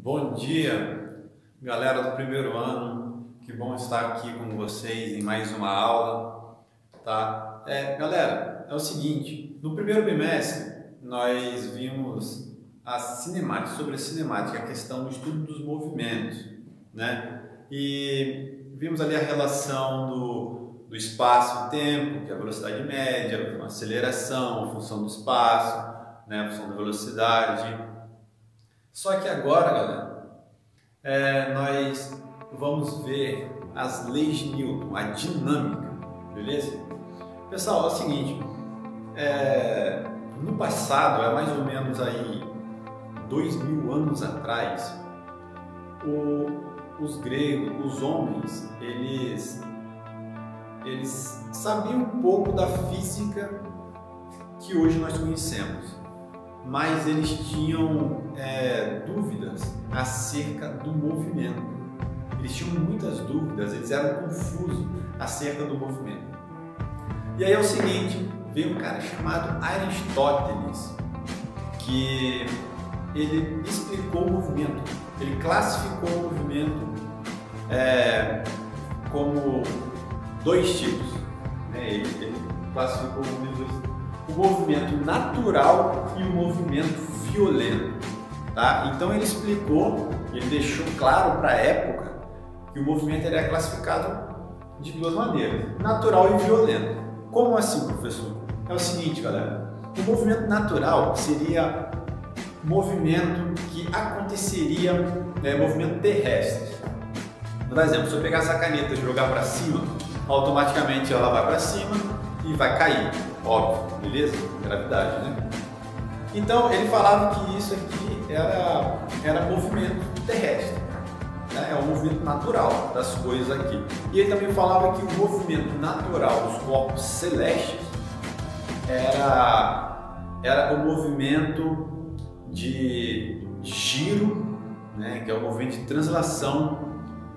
Bom dia, galera do primeiro ano. Que bom estar aqui com vocês em mais uma aula, tá? Galera, é o seguinte, no primeiro bimestre nós vimos sobre a cinemática, a questão do estudo dos movimentos, né? E vimos ali a relação do espaço e tempo, que é a velocidade média, a aceleração, a função do espaço, né? A função da velocidade. Só que agora, galera, nós vamos ver as leis de Newton, a dinâmica, beleza? Pessoal, é o seguinte, no passado, mais ou menos aí 2000 anos atrás, os gregos, os homens, eles sabiam um pouco da física que hoje nós conhecemos, mas eles tinham dúvidas acerca do movimento. Eles tinham muitas dúvidas, eles eram confusos acerca do movimento. E aí é o seguinte, veio um cara chamado Aristóteles, que ele explicou o movimento, ele classificou o movimento como dois tipos, né? Ele classificou o movimento natural e o movimento violento, tá? Então ele explicou, ele deixou claro para a época que o movimento era classificado de duas maneiras, natural e violento. Como assim, professor? É o seguinte, galera, o movimento natural seria movimento que aconteceria, movimento terrestre. Por exemplo, se eu pegar essa caneta e jogar para cima, automaticamente ela vai para cima e vai cair, óbvio, beleza? Gravidade, né? Então ele falava que isso aqui era movimento terrestre, né? É um movimento natural das coisas aqui. E ele também falava que o movimento natural dos corpos celestes era o movimento de giro, né? Que é o movimento de translação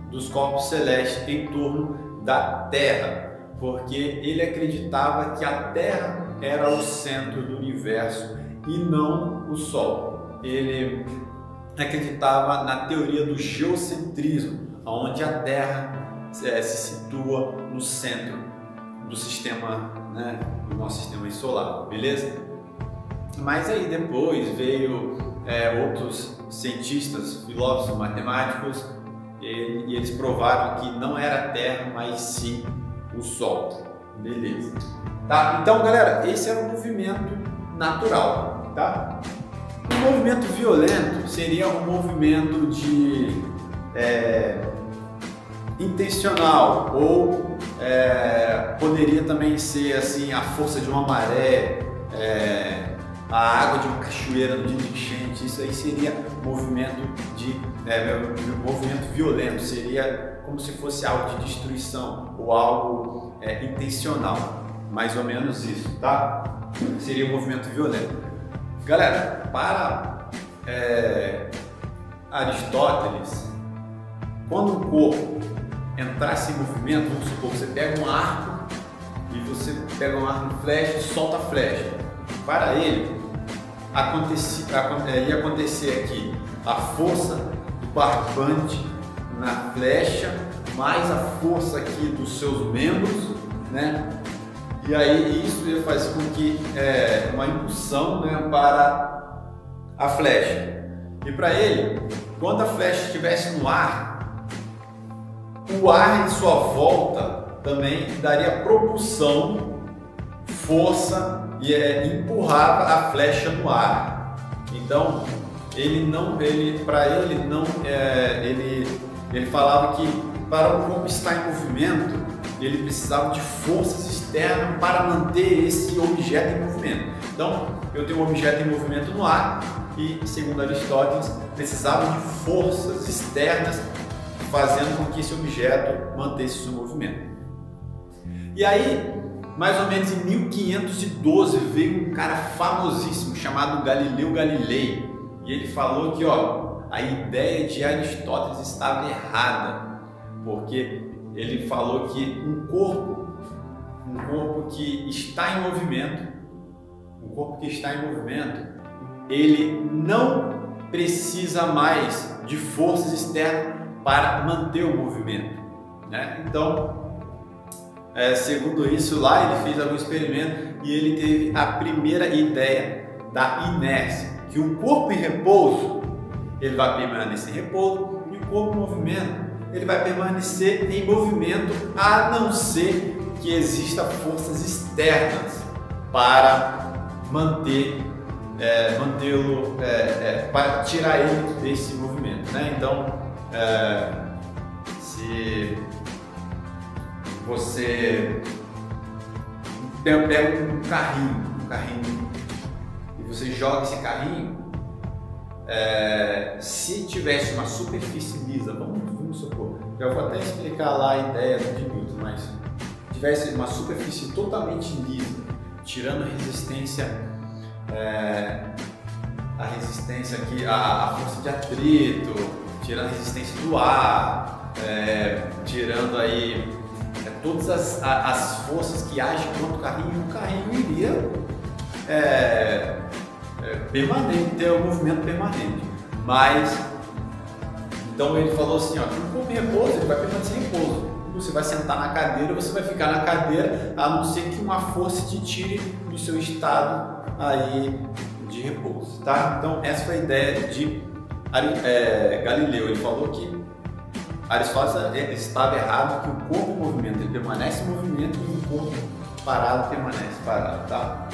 dos corpos celestes em torno da Terra, porque ele acreditava que a Terra era o centro do universo e não o Sol. Ele acreditava na teoria do geocentrismo, onde a Terra se situa no centro do sistema, né, do nosso sistema solar, beleza? Mas aí depois veio outros cientistas, filósofos, matemáticos, e eles provaram que não era a Terra, mas sim o Sol, beleza? Tá? Então, galera, esse era o movimento natural, tá? O movimento violento seria um movimento de intencional, ou poderia também ser assim a força de uma maré, a água de uma cachoeira no dia de enchente. Isso aí seria movimento movimento violento, seria como se fosse algo de destruição ou algo intencional, mais ou menos isso, tá? Seria um movimento violento. Galera, para Aristóteles, quando um corpo entrasse em movimento, vamos supor que você pega um arco e você pega um arco e flecha e solta a flecha. Para ele, ia acontecer aqui a força do barbante na flecha, mais a força aqui dos seus membros, né? E aí isso ia fazer com que uma impulsão, né, para a flecha. E para ele, quando a flecha estivesse no ar, o ar em sua volta também daria propulsão, força e empurrava a flecha no ar. Então ele falava que para o corpo estar em movimento, ele precisava de forças externas para manter esse objeto em movimento. Então, eu tenho um objeto em movimento no ar e, segundo Aristóteles, precisava de forças externas fazendo com que esse objeto mantesse seu movimento. E aí, mais ou menos em 1512, veio um cara famosíssimo chamado Galileu Galilei, e ele falou que a ideia de Aristóteles estava errada, porque ele falou que um corpo que está em movimento, ele não precisa mais de forças externas para manter o movimento, né? Então, segundo isso lá, ele fez algum experimento e ele teve a primeira ideia da inércia, que o corpo em repouso, ele vai permanecer em repouso, e o corpo em movimento, ele vai permanecer em movimento, a não ser que exista forças externas para mantê-lo, para tirar ele desse movimento, né? Então, se você pega um carrinho e você joga esse carrinho, se tivesse uma superfície lisa, vamos supor, eu vou até explicar lá a ideia de Newton, mas se tivesse uma superfície totalmente lisa, tirando a resistência, aqui, a força de atrito, tirando a resistência do ar, tirando aí todas as forças que agem contra o carrinho iria ter um movimento permanente. Mas, então ele falou assim, ó, que o corpo em repouso, ele vai permanecer em repouso. Você vai sentar na cadeira, você vai ficar na cadeira, a não ser que uma força te tire do seu estado aí de repouso, tá? Então essa foi a ideia de Galileu. Ele falou que Aristóteles estava errado, que o corpo em movimento ele permanece em movimento e o corpo parado permanece parado, tá?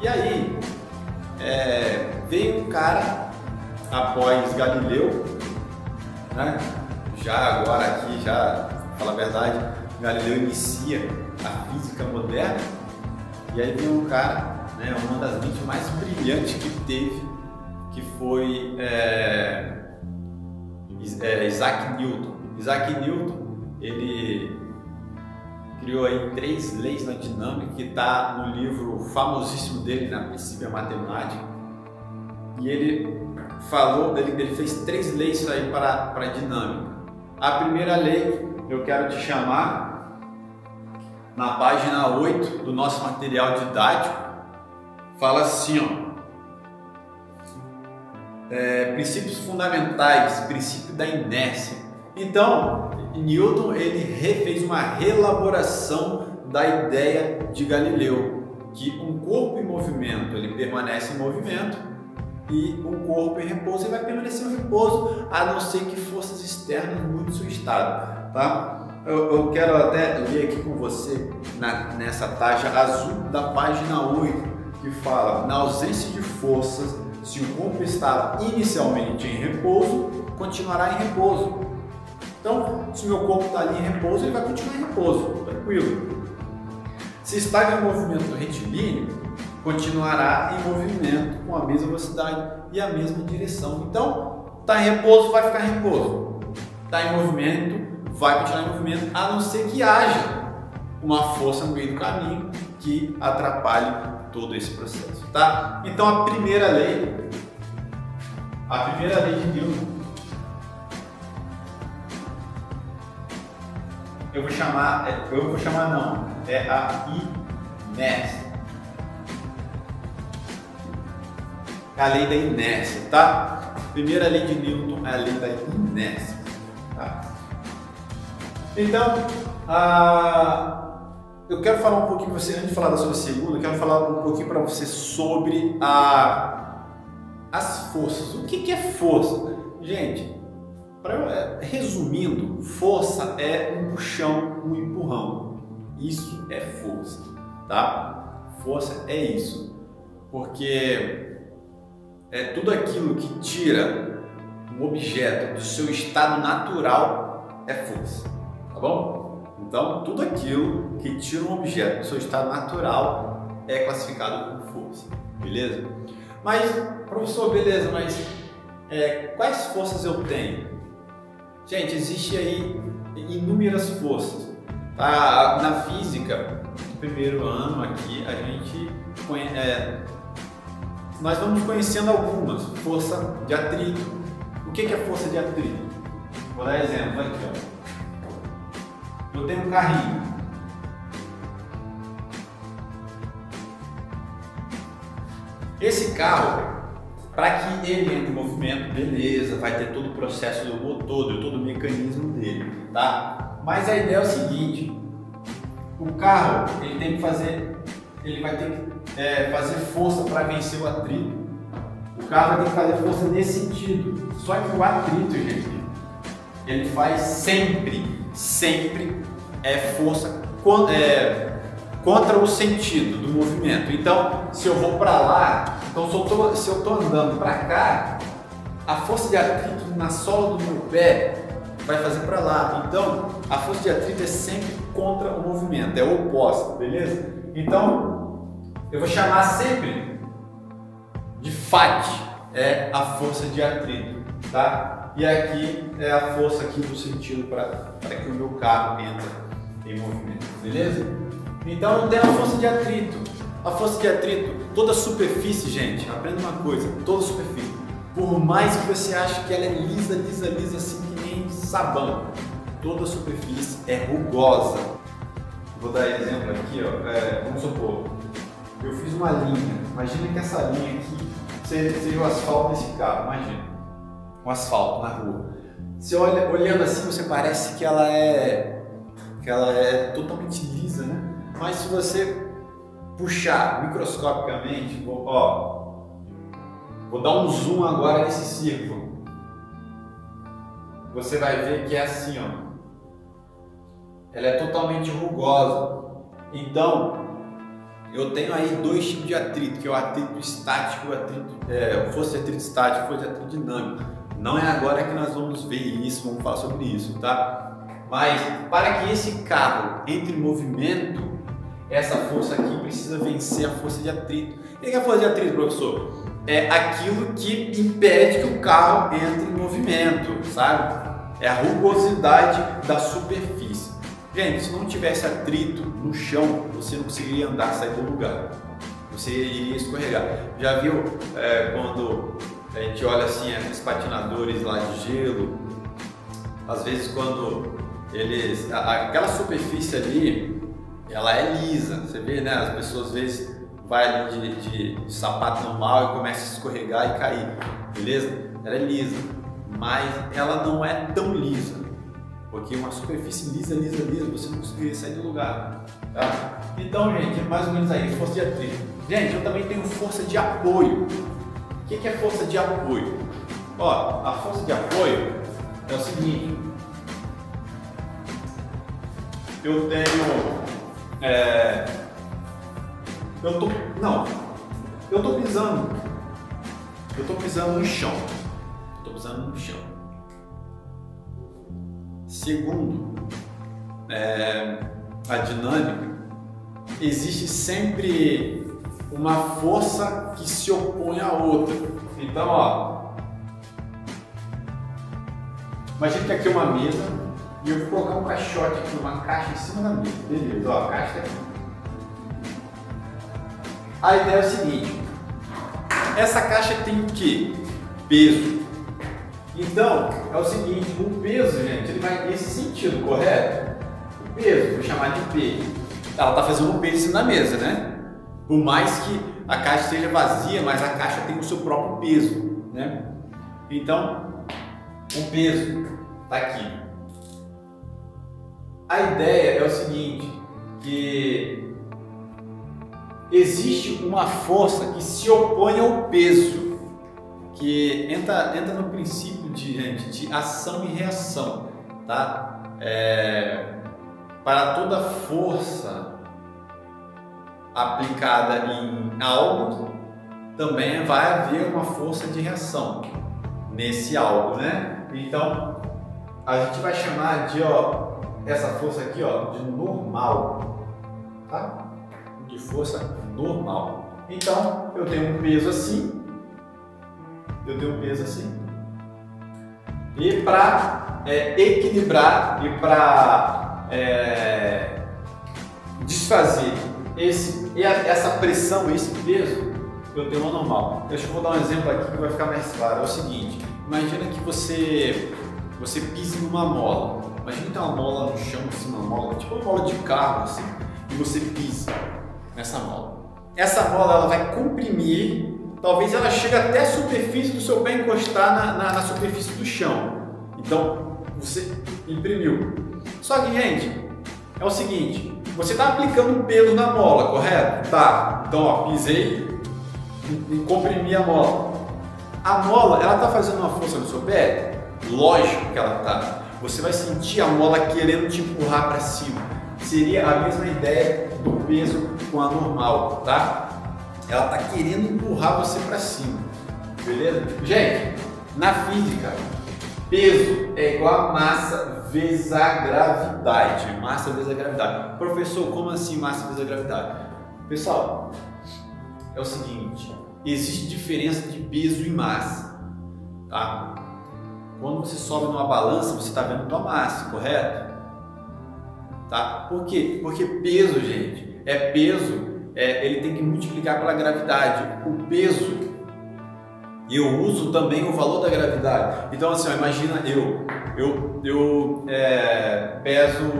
E aí veio um cara após Galileu, né? Já agora aqui, já fala a verdade, Galileu inicia a física moderna, e aí veio um cara, né, uma das mentes mais brilhantes que teve, que foi Isaac Newton. Isaac Newton, ele criou aí 3 leis na dinâmica, que está no livro famosíssimo dele, na Princípio Matemática, e ele falou, ele fez 3 leis aí para a dinâmica. A primeira lei, eu quero te chamar, na página 8 do nosso material didático, fala assim, ó, princípios fundamentais, princípio da inércia. Então, Newton ele refez uma reelaboração da ideia de Galileu, que um corpo em movimento ele permanece em movimento e um corpo em repouso ele vai permanecer em repouso, a não ser que forças externas mudem seu estado, tá? Eu quero até ler aqui com você nessa taxa azul da página 8, que fala: na ausência de forças, se o corpo estava inicialmente em repouso, continuará em repouso. Então, se o meu corpo está ali em repouso, ele vai continuar em repouso, tranquilo. Se está em movimento retilíneo, continuará em movimento com a mesma velocidade e a mesma direção. Então, está em repouso, vai ficar em repouso. Está em movimento, vai continuar em movimento, a não ser que haja uma força no meio do caminho que atrapalhe todo esse processo, tá? Então, a primeira lei de Newton, é a inércia. É a lei da inércia, tá? Primeira lei de Newton é a lei da inércia, tá? Então, eu quero falar um pouquinho para você, antes de falar sobre a segunda, eu quero falar um pouquinho para você sobre as forças. O que é força? Gente, resumindo, força é um puxão, um empurrão. Isso é força, tá? Força é isso, porque é tudo aquilo que tira um objeto do seu estado natural é força, tá bom? Então, tudo aquilo que tira um objeto do seu estado natural é classificado como força, beleza? Mas, professor, beleza, mas quais forças eu tenho? Gente, existe aí inúmeras forças, tá? Na física, no primeiro ano aqui, a gente nós vamos conhecendo algumas. Força de atrito. O que é força de atrito? Vou dar exemplo aqui, ó. Eu tenho um carrinho. Esse carro, Para que ele entre em movimento, beleza, vai ter todo o processo do motor, todo o mecanismo dele, tá? Mas a ideia é o seguinte, o carro ele tem que fazer, ele vai ter que fazer força para vencer o atrito. O carro vai ter que fazer força nesse sentido. Só que o atrito, gente, ele faz sempre força contra o sentido do movimento. Então, se eu vou para lá, então se eu estou andando para cá, a força de atrito na sola do meu pé vai fazer para lá. Então, a força de atrito é sempre contra o movimento, é oposta, beleza? Então, eu vou chamar sempre de FAT, é a força de atrito, tá? E aqui é a força aqui do sentido para que o meu carro entre em movimento, beleza? Então não tem a força de atrito. A força de atrito, toda superfície, gente, aprenda uma coisa, toda superfície, por mais que você ache que ela é lisa assim que nem sabão, toda superfície é rugosa. Vou dar exemplo aqui, ó, vamos supor, eu fiz uma linha, imagina que essa linha aqui seja o asfalto desse carro, imagina, um asfalto na rua. Você olha, olhando assim, você parece que ela é totalmente lisa, né? Mas se você puxar microscopicamente, vou dar um zoom agora nesse círculo, você vai ver que é assim, ó. Ela é totalmente rugosa. Então, eu tenho aí dois tipos de atrito, que é o atrito estático e força de atrito estático e força de atrito dinâmico. Não é agora que nós vamos ver isso, vamos falar sobre isso, tá? Mas para que esse carro entre em movimento, essa força aqui precisa vencer a força de atrito. O que é a força de atrito, professor? É aquilo que impede que o carro entre em movimento, sabe? É a rugosidade da superfície. Gente, se não tivesse atrito no chão, você não conseguiria andar, sair do lugar. Você iria escorregar. Já viu quando a gente olha assim, aqueles patinadores lá de gelo, às vezes quando aquela superfície ali, ela é lisa, você vê, né? As pessoas às vezes vai ali de sapato normal e começa a escorregar e cair, beleza? Ela é lisa, mas ela não é tão lisa, porque uma superfície lisa, você não conseguiria sair do lugar, tá? Então, gente, mais ou menos aí, força de atrito. Gente, eu também tenho força de apoio. O que é força de apoio? Ó, a força de apoio é o seguinte, eu tenho eu tô pisando no chão. Segundo a dinâmica, existe sempre uma força que se opõe à outra. Então, ó, imagina que aqui é uma mesa e eu vou colocar um caixote aqui, uma caixa em cima da mesa. Beleza, ó, a caixa tá aqui. A ideia é o seguinte, essa caixa tem o que? Peso. Então, é o seguinte, o peso, gente, ele vai nesse sentido, correto? O peso, vou chamar de P. Ela está fazendo um peso em cima da mesa, né? Por mais que a caixa esteja vazia, mas a caixa tem o seu próprio peso, né? Então, o peso está aqui. A ideia é o seguinte, que existe uma força que se opõe ao peso, que entra no princípio de ação e reação, tá? Para toda força aplicada em algo, também vai haver uma força de reação nesse algo, né? Então, a gente vai chamar de, essa força aqui, de normal, tá? De força normal. Então, eu tenho um peso assim, e para equilibrar e para desfazer essa pressão, esse peso, eu tenho uma normal. Deixa eu vou dar um exemplo aqui que vai ficar mais claro. É o seguinte, imagina que você pise numa mola. Imagina que tem uma mola no chão, assim, uma mola, tipo uma mola de carro, assim, e você pisa nessa mola. Essa mola ela vai comprimir talvez ela chegue até a superfície do seu pé encostar na superfície do chão. Então, você imprimiu. Só que, gente, é o seguinte, você está aplicando peso na mola, correto? Tá. Então, ó, pisei e comprimi a mola. A mola, ela está fazendo uma força no seu pé? Lógico que ela está. Você vai sentir a mola querendo te empurrar para cima. Seria a mesma ideia do peso com a normal, tá? Ela está querendo empurrar você para cima, beleza? Gente, na física, peso é igual a massa vezes a gravidade. Massa vezes a gravidade. Professor, como assim massa vezes a gravidade? Pessoal, é o seguinte, existe diferença de peso e massa, tá? Quando você sobe numa balança, você está vendo tua massa, correto? Tá? Por quê? Porque peso, gente, ele tem que multiplicar pela gravidade. O peso, eu uso também o valor da gravidade. Então, assim, ó, imagina eu peso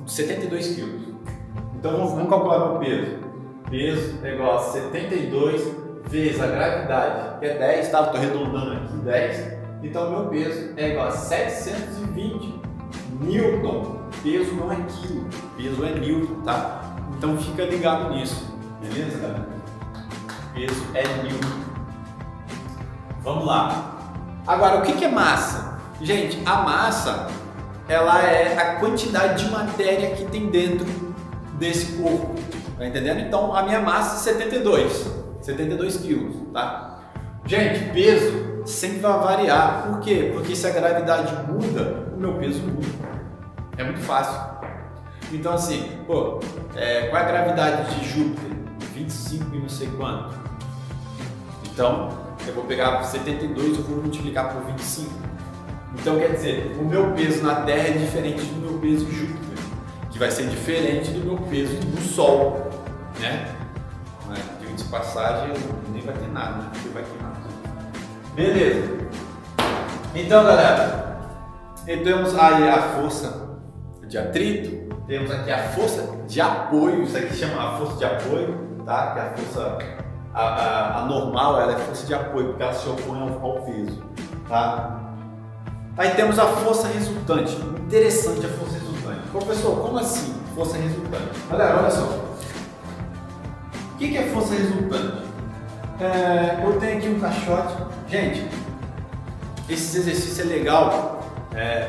72 quilos. Então, vamos calcular meu peso. Peso é igual a 72 vezes a gravidade, que é 10, tá? Estou arredondando aqui, 10. Então, meu peso é igual a 720 Newton. Peso não é quilo, peso é Newton, tá? Então, fica ligado nisso, beleza, galera? Peso é Newton. Vamos lá. Agora, o que é massa? Gente, a massa, ela é a quantidade de matéria que tem dentro desse corpo, tá entendendo? Então, a minha massa é 72 quilos, tá? Gente, peso sempre vai variar. Por quê? Porque se a gravidade muda, o meu peso muda. É muito fácil. Então, assim, qual é a gravidade de Júpiter? 25 e não sei quanto. Então, eu vou pegar 72 e vou multiplicar por 25. Então, quer dizer, o meu peso na Terra é diferente do meu peso em Júpiter, que vai ser diferente do meu peso no Sol, né? Digo de passagem, nem vai ter nada, né? Porque vai queimar tudo. Beleza. Então, galera, temos aí a força de atrito, temos aqui a força de apoio, isso aqui chama a força de apoio, tá? Que a força a normal, ela é força de apoio, porque ela se opõe ao peso, tá? Aí temos a força resultante. Interessante a força resultante. Professor, como assim força resultante? Galera, olha só. O que é força resultante? Eu tenho aqui um caixote. Gente, esse exercício é legal.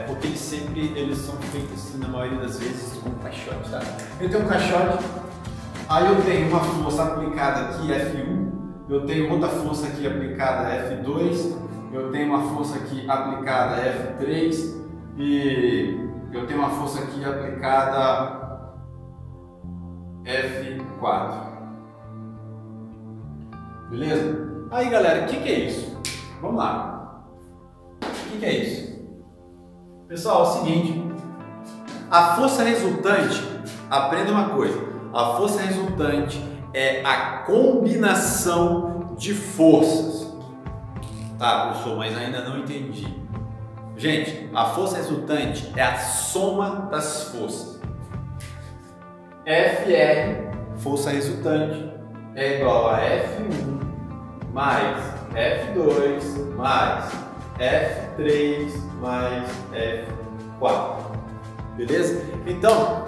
Porque eles são feitos assim, na maioria das vezes com caixote, tá? Eu tenho um caixote, aí eu tenho uma força aplicada aqui, F1, eu tenho outra força aqui aplicada, F2, eu tenho uma força aqui aplicada, F3, e eu tenho uma força aqui aplicada, F4. Beleza? Aí, galera, o que é isso? Vamos lá. O que é isso? Pessoal, é o seguinte, a força resultante, aprenda uma coisa, a força resultante é a combinação de forças. Tá, professor, mas ainda não entendi. Gente, a força resultante é a soma das forças. FR, força resultante, é igual a F1 mais F2 mais F3 mais F4, beleza? Então,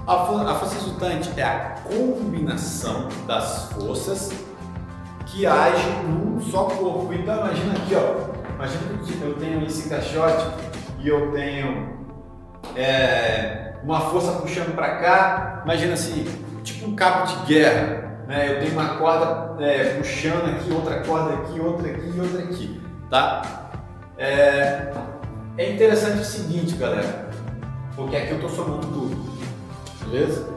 a força resultante é a combinação das forças que agem num só corpo. Então, imagina aqui, ó, imagina que eu tenho esse caixote e eu tenho uma força puxando para cá, imagina assim, tipo um cabo de guerra, né? Eu tenho uma corda puxando aqui, outra corda aqui, outra aqui e outra aqui, tá? É interessante o seguinte, galera, porque aqui eu estou somando tudo, beleza?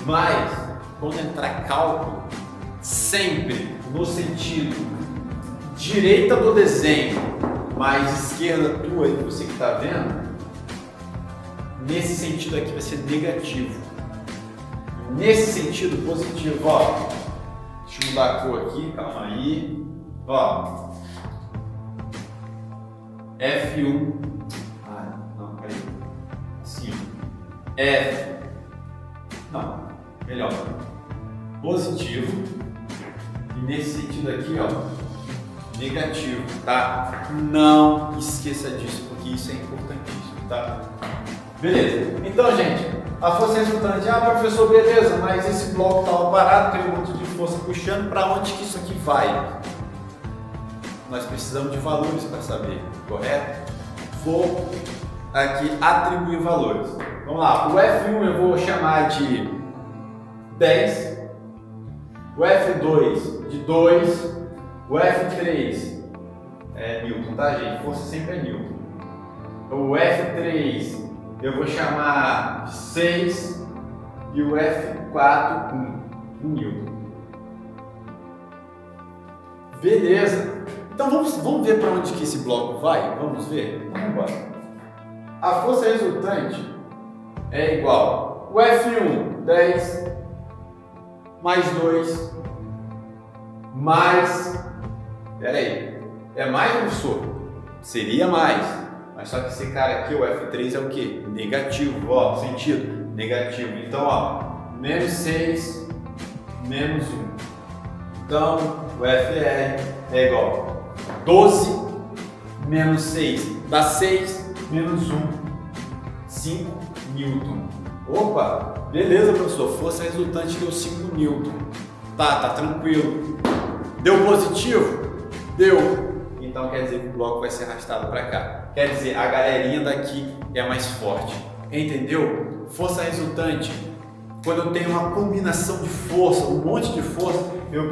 Mas, quando entrar cálculo, sempre no sentido direita do desenho, mais esquerda tua aí, você que está vendo, nesse sentido aqui vai ser negativo. Nesse sentido positivo, ó, deixa eu mudar a cor aqui, calma aí, ó. F1, não, peraí, assim, melhor, positivo, e nesse sentido aqui, ó, negativo, tá? Não esqueça disso, porque isso é importantíssimo, tá? Beleza. Então, gente, a força resultante, professor, beleza, mas esse bloco estava parado, tem um monte de força puxando, para onde que isso aqui vai? Nós precisamos de valores para saber, correto? Vou aqui atribuir valores. Vamos lá, o F1 eu vou chamar de 10, o F2 de 2, o F3 é Newton, tá, gente? Força sempre é Newton. O F3 eu vou chamar de 6 e o F4 1 Newton. Beleza. Então vamos ver para onde que esse bloco vai? Vamos ver? Então vamos embora. A força resultante é igual o F1, 10, mais 2, mais... Peraí, é mais, professor? Seria mais, mas só que esse cara aqui, o F3 é o que? Negativo, ó, sentido, negativo. Então, ó, menos 6, menos 1. Então, o FR é igual a 12 menos 6, dá 6 menos 1, 5 Newton. Opa, beleza, professor, força resultante deu 5 Newton. Tá tranquilo. Deu positivo? Deu. Então quer dizer que o bloco vai ser arrastado para cá. Quer dizer, a galerinha daqui é mais forte. Entendeu? Força resultante. Quando eu tenho uma combinação de força, um monte de força, eu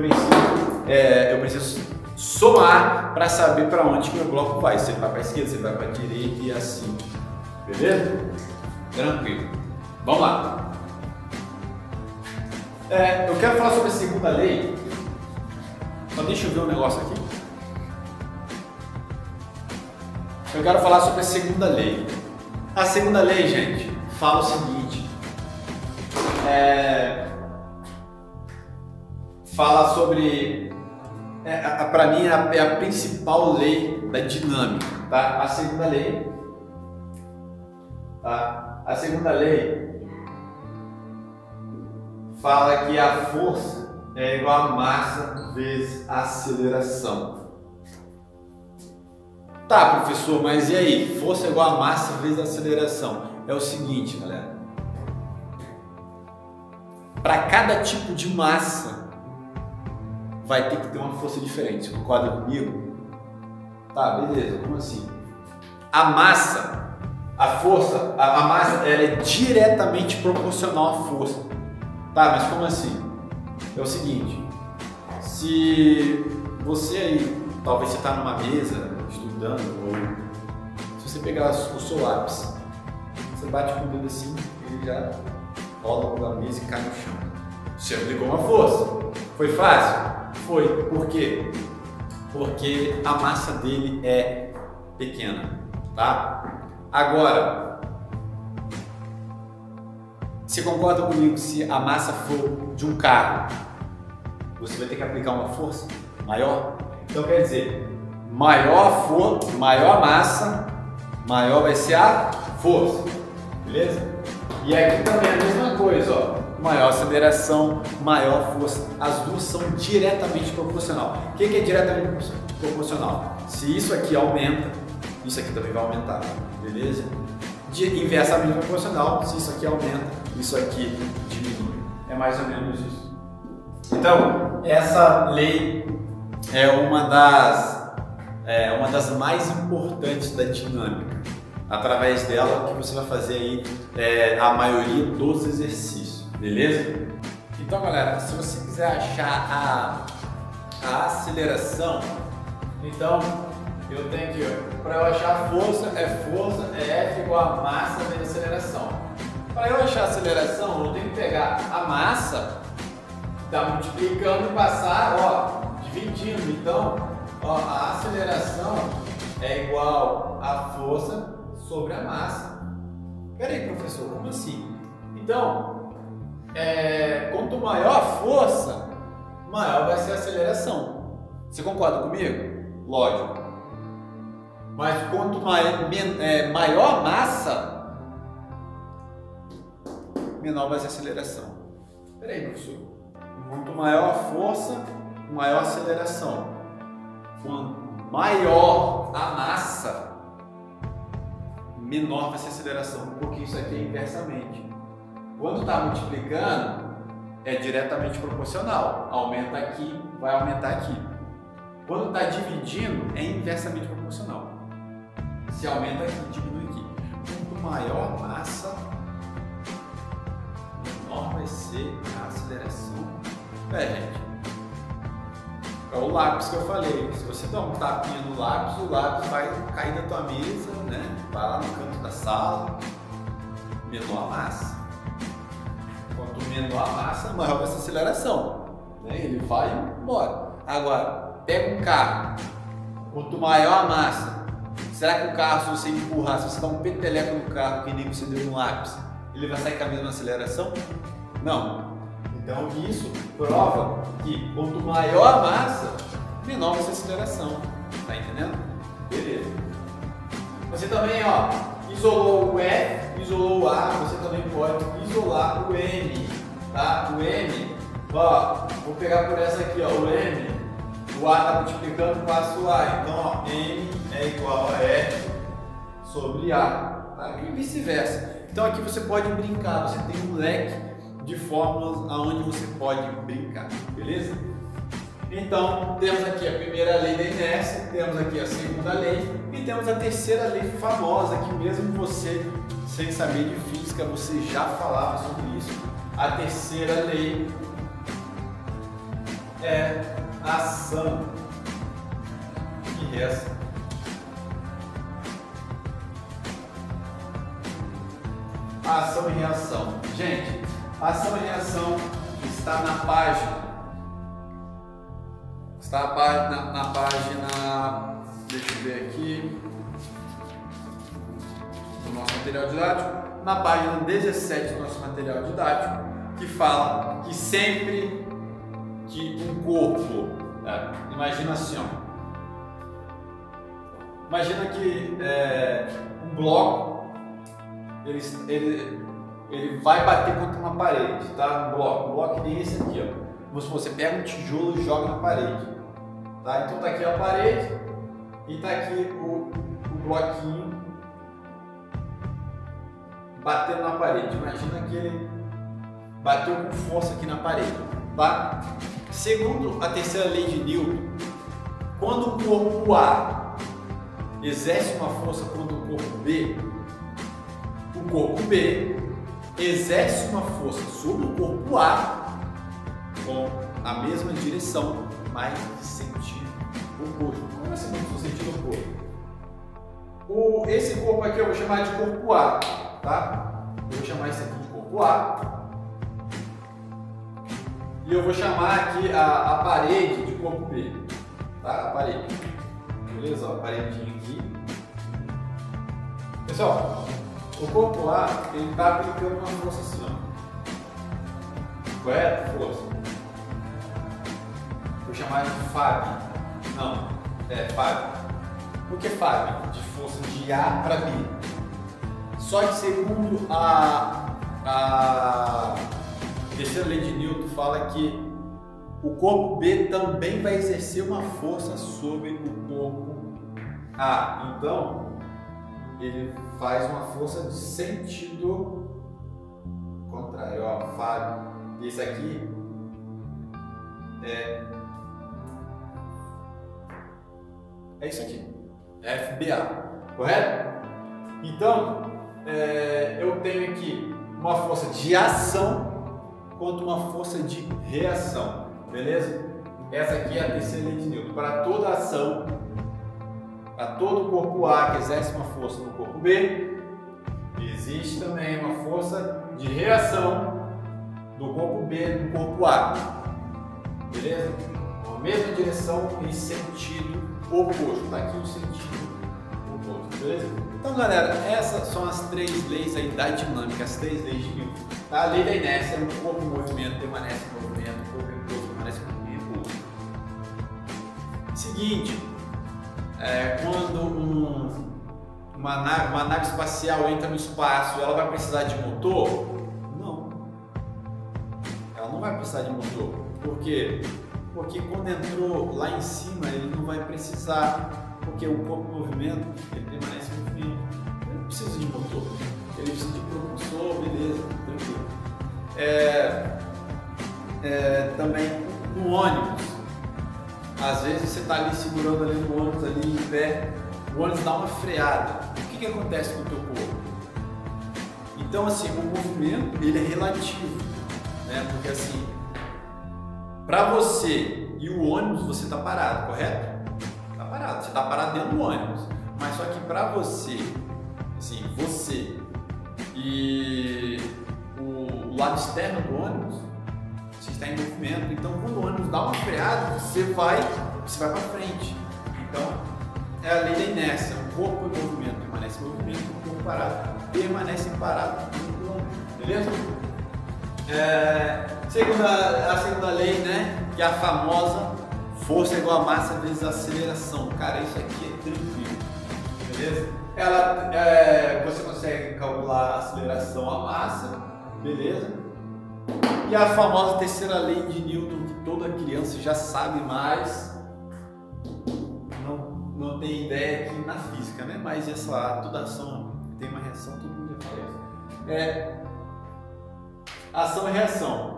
preciso somar para saber para onde que o meu bloco vai. Se ele vai para a esquerda, se ele vai para a direita e assim. Beleza? Tranquilo. Vamos lá. Eu quero falar sobre a segunda lei. Só deixa eu ver um negócio aqui. Eu quero falar sobre a segunda lei. A segunda lei, gente, fala o seguinte. Fala sobre... para mim é a principal lei da dinâmica, tá? A segunda lei... Tá? A segunda lei fala que a força é igual a massa vezes a aceleração. Tá, professor, mas e aí? Força é igual a massa vezes a aceleração. É o seguinte, galera. Para cada tipo de massa, vai ter que ter uma força diferente. Você concorda comigo? Tá, beleza. Como assim? A massa, a força, a massa, ela é diretamente proporcional à força. Tá, mas como assim? É o seguinte, se você aí, talvez você está numa mesa estudando, ou se você pegar o seu lápis, você bate com o dedo assim, ele já rola pela mesa e cai no chão. Você aplicou uma força. Foi fácil? Foi. Por quê? Porque a massa dele é pequena, tá? Agora, você concorda comigo, se a massa for de um carro, você vai ter que aplicar uma força maior? Então quer dizer, maior massa, maior vai ser a força, beleza? E aqui também é a mesma coisa, ó. Maior aceleração, maior força, as duas são diretamente proporcional. O que é diretamente proporcional? Se isso aqui aumenta, isso aqui também vai aumentar, beleza? Inversamente proporcional, se isso aqui aumenta, isso aqui diminui. É mais ou menos isso. Então, essa lei é uma das mais importantes da dinâmica. Através dela, que você vai fazer aí a maioria dos exercícios, beleza? Então, galera, se você quiser achar a aceleração, então eu tenho que, para eu achar a força, é F igual a massa vezes aceleração. Para eu achar a aceleração, eu tenho que pegar a massa, tá multiplicando e passar, ó, dividindo. Então, ó, a aceleração é igual a força sobre a massa. Peraí, professor, como assim? Então, quanto maior a força, maior vai ser a aceleração. Você concorda comigo? Lógico. Mas quanto maior a massa, menor vai ser a aceleração. Peraí, professor. Quanto maior a força, maior aceleração. Quanto maior a massa, menor vai ser a aceleração, porque isso aqui é inversamente. Quando está multiplicando, é diretamente proporcional. Aumenta aqui, vai aumentar aqui. Quando está dividindo, é inversamente proporcional. Se aumenta aqui, diminui aqui. Quanto maior a massa, menor vai ser a aceleração. Gente, é o lápis que eu falei. Se você dá um tapinha no lápis, o lápis vai cair da tua mesa, né? Vai lá no canto da sala. Menor a massa. Quanto menor a massa, maior vai ser a aceleração, né? Ele vai embora. Agora, pega um carro. Quanto maior a massa, será que o carro, se você empurrar, se você dar um peteleco no carro, que nem você deu no lápis, ele vai sair com a mesma aceleração? Não. Então isso prova que quanto maior a massa, menor vai ser a aceleração. Tá entendendo? Beleza. Você também, ó, isolou o F, isolou o A, você também pode isolar o M, tá? O M, ó, vou pegar por essa aqui, ó, o M, o A está multiplicando, passa o A, então, ó, M é igual a F sobre A, tá? E vice-versa. Então aqui você pode brincar, você tem um leque de fórmulas aonde você pode brincar, beleza? Então, temos aqui a primeira lei da inércia, temos aqui a segunda lei e temos a terceira lei famosa, que mesmo você, sem saber de física, você já falava sobre isso. A terceira lei é ação e reação. Ação e reação. Gente, ação e reação está na página. Está na página, deixa eu ver aqui, do nosso material didático, na página 17 do nosso material didático, que fala que sempre que um corpo, imagina assim, ó, imagina que um bloco, ele vai bater contra uma parede, tá? Um bloco que nem esse aqui, ó. Como se você pega um tijolo e joga na parede, tá? Então tá aqui a parede e tá aqui o bloquinho batendo na parede. Imagina que ele bateu com força aqui na parede, tá? Segundo a terceira lei de Newton, quando o corpo A exerce uma força contra o corpo B exerce uma força sobre o corpo A com a mesma direção, mas de sentido oposto. Como é esse sentido oposto? Esse corpo aqui eu vou chamar de corpo A, tá? Eu vou chamar isso aqui de corpo A. E eu vou chamar aqui a parede de corpo B, tá? A parede. Beleza? Ó, a paredinha aqui. Pessoal, o corpo A, ele está aplicando uma força assim, ó. Correto? Força. Vou chamar de Fab. Não, Fab. Por que Fab? De força de A para B. Só que segundo a terceira lei de Newton fala que o corpo B também vai exercer uma força sobre o corpo A. Então, ele faz uma força de sentido contrário. Ó, Fab. Esse aqui é isso aqui, FBA, correto? Então, eu tenho aqui uma força de ação contra uma força de reação, beleza? Essa aqui é a terceira lei de Newton. Para toda ação, para todo o corpo A que exerce uma força no corpo B, existe também uma força de reação do corpo B no corpo A, beleza? Com a mesma direção em sentido oposto, tá aqui o sentido oposto, beleza? Então, galera, essas são as três leis aí da dinâmica, as três leis de Newton. Tá? A lei da inércia, o corpo em movimento permanece em movimento, o corpo em repouso permanece em repouso. Seguinte, quando uma nave espacial entra no espaço, ela vai precisar de motor? Não. Ela não vai precisar de motor, porque porque quando entrou lá em cima ele não vai precisar, porque o corpo em movimento, ele permanece em movimento. Ele não precisa de motor, ele precisa de propulsor, beleza, tranquilo. Também no ônibus, às vezes você está ali segurando ali no ônibus, ali em pé, o ônibus dá uma freada. O que acontece com o teu corpo? Então assim, o movimento ele é relativo, né? Porque assim, para você e o ônibus você está parado, correto? Está parado, você está parado dentro do ônibus. Mas só que para você, assim, você e o lado externo do ônibus, você está em movimento. Então quando o ônibus dá uma freada, você vai para frente. Então é a lei da inércia, o corpo em movimento permanece em movimento, o corpo parado permanece parado. Beleza? A segunda lei, né? Que é a famosa força igual a massa vezes aceleração. Cara, isso aqui é tranquilo. Beleza? Você consegue calcular a aceleração a massa, beleza? E a famosa terceira lei de Newton, que toda criança já sabe, mas não tem ideia aqui na física, né? Mas toda ação tem uma reação, todo mundo já fala isso. Ação e reação.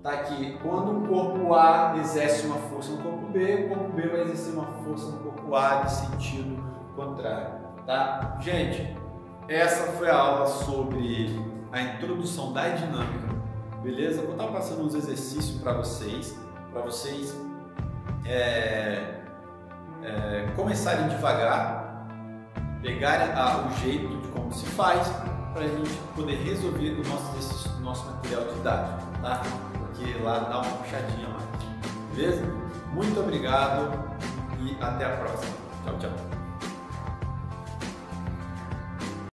Tá aqui. Quando o corpo A exerce uma força no corpo B, o corpo B vai exercer uma força no corpo A de sentido contrário. Tá? Gente, essa foi a aula sobre a introdução da dinâmica. Beleza? Vou estar passando uns exercícios para vocês começarem devagar, pegarem o jeito de como se faz, para a gente poder resolver o nosso exercício do nosso material didático, tá? Porque lá dá uma puxadinha mais, beleza? Muito obrigado e até a próxima. Tchau, tchau.